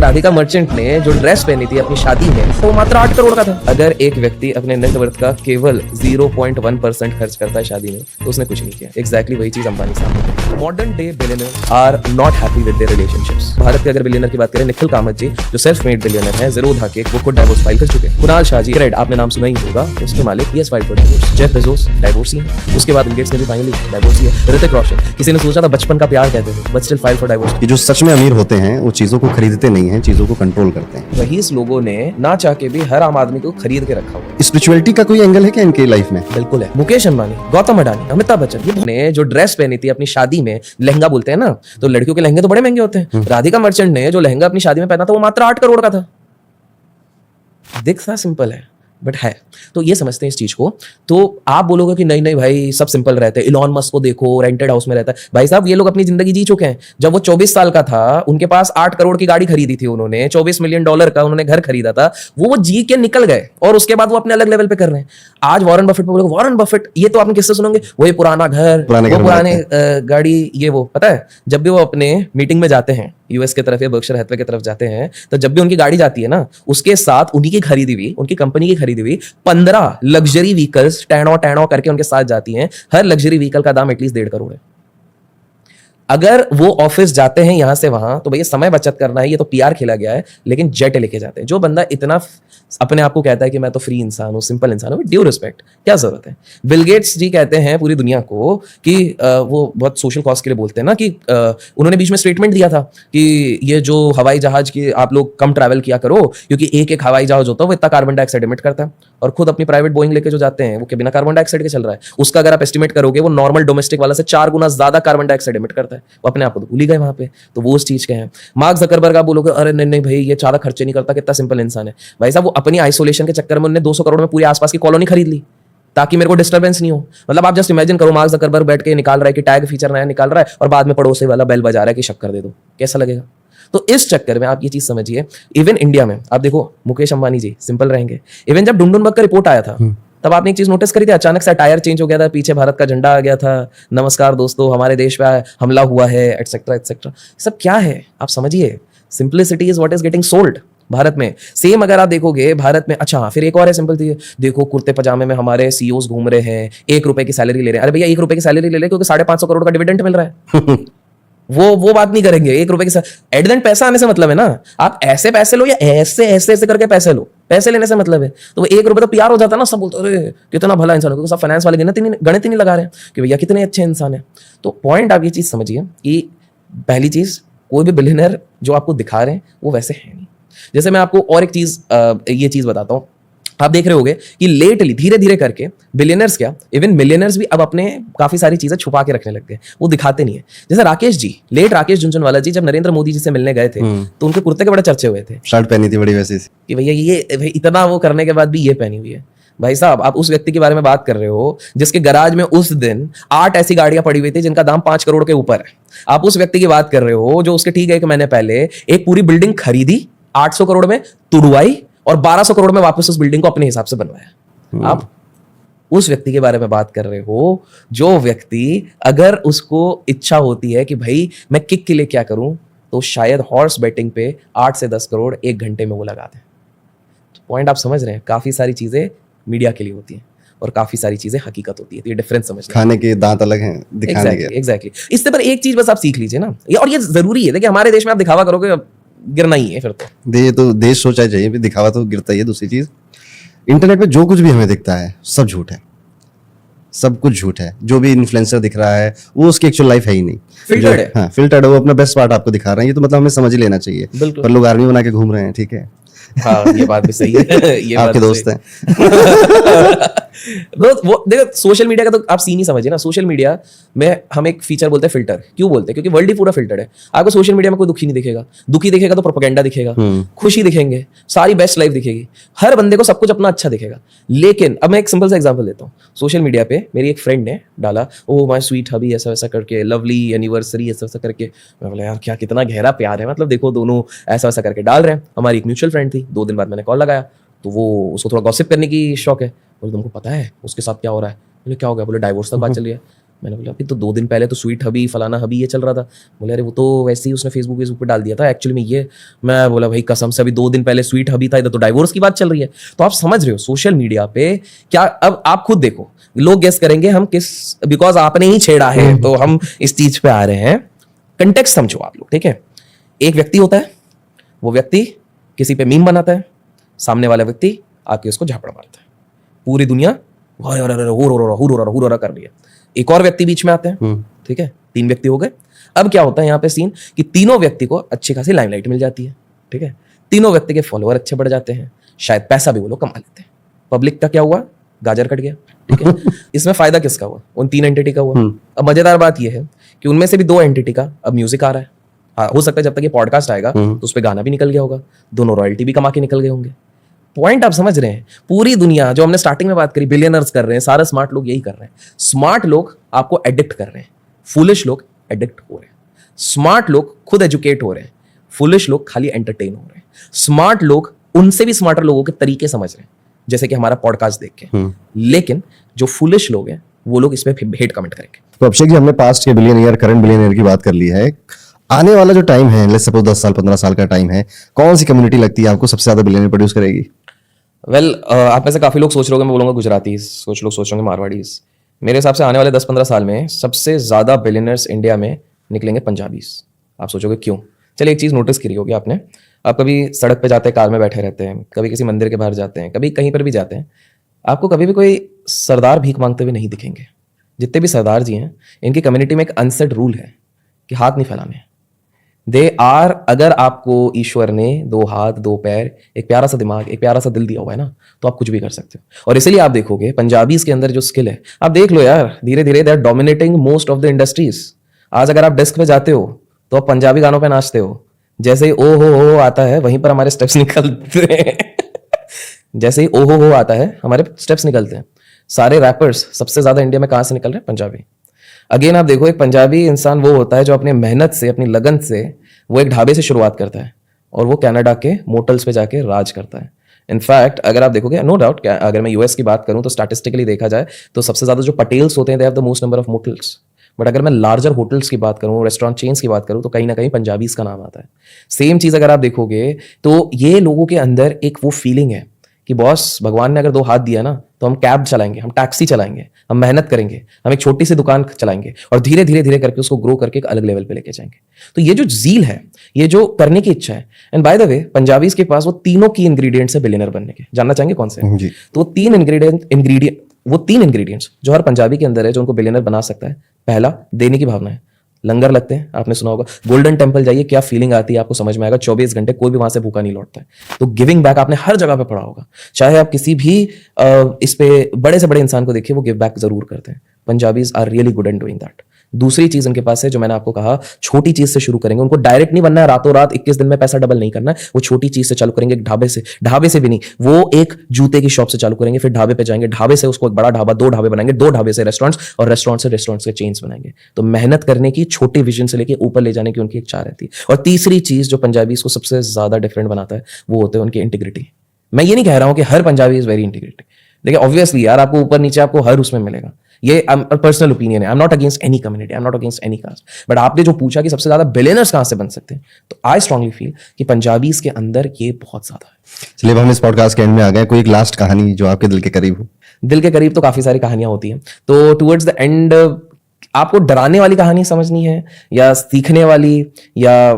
राधिका मर्चेंट ने जो ड्रेस पहनी थी अपनी शादी में वो मात्र 8 करोड़ का था। अगर एक व्यक्ति अपने नेटवर्थ का केवल 0.1% खर्च करता है शादी में तो उसने कुछ नहीं किया। एग्जैक्टली वही चीज अंबानी साहब। Modern day billionaire are not happy with their relationships. Bharat के अगर बिलियनर की बात करें, निखिल कामत जी जो सेल्फ मेड बिलियनर है, ज़ीरोधा के, वो खुद डाइवोर्स फाइल कर चुके हैं। कुणाल शाह जी, क्रेड आपने नाम सुना ही होगा, उसके मालिक yes file for divorce. Jeff Bezos divorcee है। उसके बाद बिल गेट्स ने भी फाइनली डाइवोर्सी है। ऋतिक रोशन, किसी ने सोचा था बचपन का प्यार कहते थे, but still file for divorce. कि जो सच में अमीर होते हैं वो चीजों को खरीदते नहीं हैं, चीजों को कंट्रोल करते हैं। वही इस लोगों ने ना चाह के भी हर आम आदमी को खरीद के रखा हुआ है। स्पिरिचुअलिटी का कोई एंगल है क्या इनकी लाइफ में? बिल्कुल है। मुकेश अंबानी, गौतम अडानी, अमिताभ बच्चन, ये ने जो ड्रेस पहनी थी अपनी शादी में, लहंगा बोलते हैं ना, तो लड़कियों के लहंगे तो बड़े महंगे होते हैं। राधिका मर्चेंट ने जो लहंगा अपनी शादी में पहना था वो मात्र 8 करोड़ का था। दिखता सिंपल है बट है। तो ये समझते हैं इस चीज को। तो आप बोलोगे कि नहीं नहीं भाई सब सिंपल रहते हैं, इलॉन मस्क को देखो रेंटेड हाउस में रहता है। भाई साहब ये लोग अपनी जिंदगी जी चुके हैं। जब वो 24 साल का था उनके पास 8 करोड़ की गाड़ी खरीदी थी उन्होंने, $24 मिलियन का उन्होंने घर खरीदा था, वो जी के निकल गए और उसके बाद वो अपने अलग लेवल पे कर रहे हैं। आज वॉरेन बफेट पे बोलोगे, वॉरेन बफेट ये तो आपने किससे सुनोगे, वही पुराना घर, वो पुराने गाड़ी, ये वो। पता है जब भी वो अपने मीटिंग में जाते हैं यूएस की तरफ या बर्कशायर हैथवे की तरफ जाते हैं, तो जब भी उनकी गाड़ी जाती है ना, उसके साथ उन्हीं की खरीदी हुई, उनकी कंपनी की खरीदी हुई 15 लग्जरी व्हीकल्स टैनो करके उनके साथ जाती हैं। हर लग्जरी व्हीकल का दाम एटलीस्ट 1.5 करोड़ है। अगर वो ऑफिस जाते हैं यहां से वहां तो भैया समय बचत करना है, ये तो पीआर खेला गया है, लेकिन जेट लेके जाते हैं। जो बंदा इतना अपने आप को कहता है कि मैं तो फ्री इंसान हूं, सिंपल इंसान हूं, ड्यू रिस्पेक्ट, क्या जरूरत है। बिल गेट्स जी कहते हैं पूरी दुनिया को कि वो बहुत सोशल कॉज के लिए बोलते हैं ना, कि उन्होंने बीच में स्टेटमेंट दिया था कि ये जो हवाई जहाज की आप लोग कम ट्रैवल किया करो, क्योंकि एक हवाई जहाज होता है वो इतना कार्बन डाइऑक्साइड एमिट करता है, और खुद अपनी प्राइवेट बोइंग लेके जो जाते हैं वो बिना कार्बन डाइऑक्साइड के चल रहा है। उसका अगर आप एस्टिमेट करोगे वो नॉर्मल डोमेस्टिक वाला से 4 गुना ज्यादा कार्बन डाइऑक्साइड एमिट करता है। वो अपने आप को भूल ही गए वहां पे। तो वो उस चीज के हैं। मार्क जकरबर्ग आप बोलोगे अरे नहीं नहीं भाई ये ज्यादा खर्चे नहीं करता, कितना सिंपल इंसान है। भाई साहब वो अपनी आइसोलेशन के चक्कर में उन्होंने 200 करोड़ में पूरी आसपास की कॉलोनी खरीद ली ताकि मेरे को डिस्टर्बेंस नहीं हो। मतलब आप जस्ट इमेजिन करो, मार्क जकरबर्ग बैठ के निकाल रहा है कि टैग फीचर नया निकाल रहा है और बाद में पड़ोसी वाला बेल बजा रहा है कि शक्कर दे दो, कैसा लगेगा। तो इस चक्कर में आप ये चीज समझिए, इवन इंडिया में आप देखो मुकेश अंबानी जी सिंपल रहेंगे। इवन जब डुंडुनबर्ग का रिपोर्ट आया था तब आपने एक चीज नोटिस करी थी, अचानक से टायर चेंज हो गया था, पीछे भारत का झंडा आ गया था, नमस्कार दोस्तों हमारे देश पे हमला हुआ है, एटसेट्रा एटसेट्रा। सब क्या है आप समझिए, simplicity is what is getting sold Bharat में। सेम अगर आप देखोगे भारत में, अच्छा फिर एक और है सिंपल थी, देखो कुर्ते पजामे में हमारे सीईओज घूम रहे हैं, 1 रुपए की सैलरी ले रहे हैं। अरे भैया 1 रुपए की सैलरी ले ले क्योंकि 550 करोड़ का डिविडेंड मिल रहा है। वो बात नहीं करेंगे 1 रुपए के एट द एंड पैसा आने से मतलब है ना। आप ऐसे पैसे लो या ऐसे ऐसे ऐसे करके पैसे लो, पैसे लेने से मतलब है। तो वो 1 रुपए तो प्यार हो जाता है ना, सब बोलते अरे कितना भला इंसान है, क्योंकि सब फाइनेंस वाले गणित ही नहीं लगा रहे हैं कि भैया कितने अच्छे इंसान है। तो पॉइंट आप ये चीज समझिए कि पहली चीज कोई भी बिलियनर जो आपको दिखा रहे हैं वो वैसे है नहीं। जैसे मैं आपको और एक चीज ये चीज बताता हूँ, आप देख रहे होंगे कि लेटली धीरे धीरे करके बिलियनर्स क्या इवन मिलियनर्स भी अब अपने काफी सारी चीजें छुपा के रखने लग गए, वो दिखाते नहीं है। जैसे राकेश जी, लेट राकेश झुनझुनवाला जी जब नरेंद्र मोदी जी से मिलने गए थे तो उनके कुर्ते के बड़े चर्चे हुए थे, शर्ट पहनी थी बड़ी वैसी कि भैया ये इतना वो करने के बाद भी ये पहनी हुई है। भाई साहब आप उस व्यक्ति के बारे में बात कर रहे हो जिसके गराज में उस दिन 8 ऐसी गाड़ियां पड़ी हुई थी जिनका दाम 5 करोड़ के ऊपर है। आप उस व्यक्ति की बात कर रहे हो जो उसके ठीक 1 महीने पहले एक पूरी बिल्डिंग खरीदी, 800 करोड़ में तुड़वाई और 1200 करोड़ में वापस उस बिल्डिंग को अपने हिसाब से बनवाया। आप उस व्यक्ति के बारे में बात कर रहे हो जो व्यक्ति अगर उसको इच्छा होती है कि भाई मैं किक के लिए क्या करूं, तो शायद हॉर्स बेटिंग पे 8 से 10 करोड़ 1 घंटे में वो लगाते हैं। तो पॉइंट आप समझ रहे हैं, काफी सारी चीजें मीडिया के लिए होती हैं और काफी सारी चीजें हकीकत होती है। तो ये डिफरेंस समझ, खाने के दांत अलग हैं दिखाने के। एग्जैक्टली। इससे पर एक चीज बस आप सीख लीजिए ना, और ये जरूरी है। देखिए हमारे देश में आप दिखावा करोगे गिरना ही है फिर तो देश सोचा चाहिए, दिखावा तो गिरता ही है। दूसरी चीज इंटरनेट पे जो कुछ भी हमें दिखता है सब झूठ है, सब कुछ झूठ है। जो भी इन्फ्लुएंसर दिख रहा है वो उसकी एक्चुअल लाइफ है ही नहीं, फिल्टर्ड है। हाँ फिल्टर्ड है, वो अपना बेस्ट पार्ट आपको दिखा रहे हैं। ये तो मतलब हमें समझ ही लेना चाहिए। पर लोग आर्मी बना के घूम रहे हैं, ठीक है। हाँ ये बात भी सही है। ये आपके दोस्त हैं। वो देखो सोशल मीडिया का तो आप सीन ही समझिए ना। सोशल मीडिया में हम एक फीचर बोलते हैं फिल्टर। क्यों बोलते हैं? क्योंकि वर्ल्ड ही पूरा फिल्टर है। आपको सोशल मीडिया में कोई दुखी नहीं दिखेगा, दुखी दिखेगा तो प्रोपेगेंडा दिखेगा, खुशी दिखेंगे, सारी बेस्ट लाइफ दिखेगी, हर बंदे को सब कुछ अपना अच्छा दिखेगा। लेकिन अब मैं एक सिंपल सा एग्जांपल देता हूँ। सोशल मीडिया पे मेरी एक फ्रेंड ने डाला, ओ माय स्वीट हबी ऐसा वैसा करके, लवली एनिवर्सरी ऐसा वैसा करके। मैं बोला यार क्या कितना गहरा प्यार है, मतलब देखो दोनों ऐसा वैसा करके डाल रहे हैं। हमारी एक म्यूचुअल फ्रेंड थी, 2 दिन बाद मैंने कॉल लगाया तो वो उसको थोड़ा गॉसिप करने की शौक है, बोले तुमको पता है उसके साथ क्या हो रहा है? बोले क्या हो गया? बोले डाइवोर्स तक बात चल रही है। मैंने बोला अभी तो 2 दिन पहले तो स्वीट हबी फलाना हबी ये चल रहा था। बोले अरे वो तो वैसे ही उसने फेसबुक पे डाल दिया था एक्चुअली में ये। मैं बोला भाई कसम से अभी 2 दिन पहले स्वीट हबी था, इधर तो डाइवोर्स की बात चल रही है। तो आप समझ रहे हो सोशल मीडिया पे क्या, अब आप खुद देखो, लोग गेस करेंगे हम किस, बिकॉज आपने ही छेड़ा है तो हम इस चीज पे आ रहे हैं। कंटेक्स्ट समझो आप लोग, ठीक है। एक व्यक्ति होता है, वो व्यक्ति किसी पे मीम बनाता है, सामने वाला व्यक्ति आके उसको झापड़ मारता है, पूरी दुनिया हुर कर रही है। एक और व्यक्ति बीच में आते हैं, ठीक है, 3 व्यक्ति हो गए। अब क्या होता है यहाँ पे सीन कि तीनों व्यक्ति को अच्छी खासी लाइमलाइट मिल जाती है, ठीक है। तीनों व्यक्ति के फॉलोअर अच्छे बढ़ जाते हैं, शायद पैसा भी वो लोग कमा लेते हैं। पब्लिक का क्या हुआ, गाजर कट गया, ठीक है। इसमें फायदा किसका हुआ, उन 3 एंटिटी का हुआ। अब मजेदार बात यह है कि उनमें से भी 2 एंटिटी का अब म्यूजिक आ रहा है। हाँ, हो सकता है जब तक ये पॉडकास्ट आएगा तो उस पर गाना भी निकल गया होगा, दोनों रॉयल्टी भी कमा के निकल गए होंगे। पॉइंट आप समझ रहे हैं। पूरी दुनिया जो हमने स्टार्टिंग में बात करी, बिलियनर्स कर रहे हैं, सारे स्मार्ट लोग यही कर रहे हैं। स्मार्ट लोग आपको एडिक्ट कर रहे हैं, फुलिश लोग एडिक्ट हो रहे हैं। स्मार्ट लोग खुद एजुकेट हो रहे हैं, फुलिश लोग खाली एंटरटेन हो रहे हैं। स्मार्ट लोग उनसे भी स्मार्टर लोगों के तरीके समझ रहे हैं, जैसे कि हमारा पॉडकास्ट देख के। लेकिन जो फुलिश लोग हैं वो लोग इसमें हेट कमेंट करेंगे। तो अभिषेक जी, हमने पास्ट के बिलियनियर, करंट बिलियनियर की बात कर ली है। आने वाला जो टाइम है, लेट्स सपोज 10 साल 15 साल का टाइम है, कौन सी कम्युनिटी लगती है आपको सबसे ज्यादा बिलियनियर प्रोड्यूस करेगी? वेल, आप में से काफी लोग सोच रहे होंगे मैं बोलूंगा गुजरातीज, कुछ लोग सोच रहे होंगे मारवाड़ीज। मेरे हिसाब से आने वाले 10-15 साल में सबसे ज्यादा बिलियनर्स इंडिया में निकलेंगे पंजाबीज। आप सोचोगे क्यों? चलिए एक चीज नोटिस करी होगी आपने, आप कभी सड़क पे जाते हैं, कार में बैठे रहते हैं, कभी किसी मंदिर के बाहर जाते हैं, कभी कहीं पर भी जाते हैं, आपको कभी भी कोई सरदार भीख मांगते हुए नहीं दिखेंगे। जितने भी सरदार जी हैं, इनकी कम्युनिटी में एक अनसेट रूल है कि हाथ नहीं फैलाने। दे आर, अगर आपको ईश्वर ने 2 हाथ 2 पैर, एक प्यारा सा दिमाग, एक प्यारा सा दिल दिया हुआ है ना, तो आप कुछ भी कर सकते हो। और इसीलिए आप देखोगे पंजाबीज के अंदर जो स्किल है, आप देख लो यार, धीरे धीरे they are dominating most of the industries. आज अगर आप डेस्क पे जाते हो तो आप पंजाबी गानों पे नाचते हो, जैसे ही ओ हो आता है वहीं पर हमारे स्टेप्स निकलते हैं। जैसे ही ओ हो आता है हमारे स्टेप्स निकलते हैं। सारे रैपर्स सबसे ज्यादा इंडिया में कहां से निकल रहे हैं? पंजाबी। अगेन आप देखो, एक पंजाबी इंसान वो होता है जो अपनी मेहनत से, अपनी लगन से, वो एक ढाबे से शुरुआत करता है और वो कनाडा के मोटल्स पे जाके राज करता है। इनफैक्ट अगर आप देखोगे, नो डाउट, अगर मैं यूएस की बात करूं तो स्टैटिस्टिकली देखा जाए तो सबसे ज्यादा जो पटेल्स होते हैं, they have the most number of motels. But अगर मैं लार्जर होटल्स की बात करूं, रेस्टोरेंट चेन्स की बात करूं, तो कहीं ना कहीं पंजाबीज का नाम आता है। सेम चीज अगर आप देखोगे तो ये लोगों के अंदर एक वो फीलिंग है कि बॉस, भगवान ने अगर 2 हाथ दिया ना तो हम कैब चलाएंगे, हम टैक्सी चलाएंगे, हम मेहनत करेंगे, हम एक छोटी सी दुकान चलाएंगे और धीरे धीरे धीरे करके उसको ग्रो करके एक अलग लेवल पे लेके जाएंगे। तो ये जो जील है, ये जो करने की इच्छा है, and by the way Punjabis के पास वो तीनों की इंग्रेडिएंट्स है बिलियनर बनने के। जानना चाहेंगे कौन से? जी। तो वो तीन इंग्रेडिएंट्स जो हर पंजाबी के अंदर है, जो उनको बिलियनर बना सकता है। पहला, देने की भावना है। लंगर लगते हैं, आपने सुना होगा, गोल्डन टेम्पल जाइए, क्या फीलिंग आती है आपको समझ में आएगा। 24 घंटे कोई भी वहां से भूखा नहीं लौटता है। तो गिविंग बैक आपने हर जगह पे पढ़ा होगा, चाहे आप किसी भी इस पे बड़े से बड़े इंसान को देखिए, वो गिव बैक जरूर करते हैं। Punjabis are really good at doing that. दूसरी चीज उनके पास है, जो मैंने आपको कहा, छोटी चीज से शुरू करेंगे। उनको डायरेक्ट नहीं बनना है, रातों रात 21 दिन में पैसा डबल नहीं करना है। वो छोटी चीज से चालू करेंगे, ढाबे से भी नहीं, वो एक जूते की शॉप से चालू करेंगे, फिर ढाबे पे जाएंगे, ढाबे से उसको एक बड़ा ढाबा, 2 ढाबे बनाएंगे, 2 ढाबे से रेस्टोरेंट्स, और रेस्टोरेंट्स के चेन्स बनाएंगे। तो मेहनत करने की, छोटी विजन से लेके ऊपर ले जाने की उनकी एक चाह रहती है। और तीसरी चीज जो पंजाबीज को सबसे ज्यादा डिफरेंट बनाता है, वो होते हैं उनकी इंटीग्रिटी। मैं ये नहीं कह रहा हूं कि हर पंजाबी इज वेरी इंटीग्रिटी। देखिए ऑब्वियसली यार, आपको ऊपर नीचे आपको हर उसमें मिलेगा, ये पर्सनल ओपिनियन है। I am not against any community, I am not against any caste. But आपने जो पूछा कि सबसे ज्यादा बिलियनर्स कहां से बन सकते हैं, तो आई स्ट्रांगली फील कि पंजाबीज के अंदर ये बहुत ज्यादा है। चलिए, अब हम इस पॉडकास्ट के एंड में आ गए। कोई एक लास्ट कहानी जो आपके दिल के करीब हो? दिल के करीब तो काफी सारी कहानियां होती हैं। तो टुवर्ड्स द एंड आपको डराने वाली कहानी समझनी है या सीखने वाली या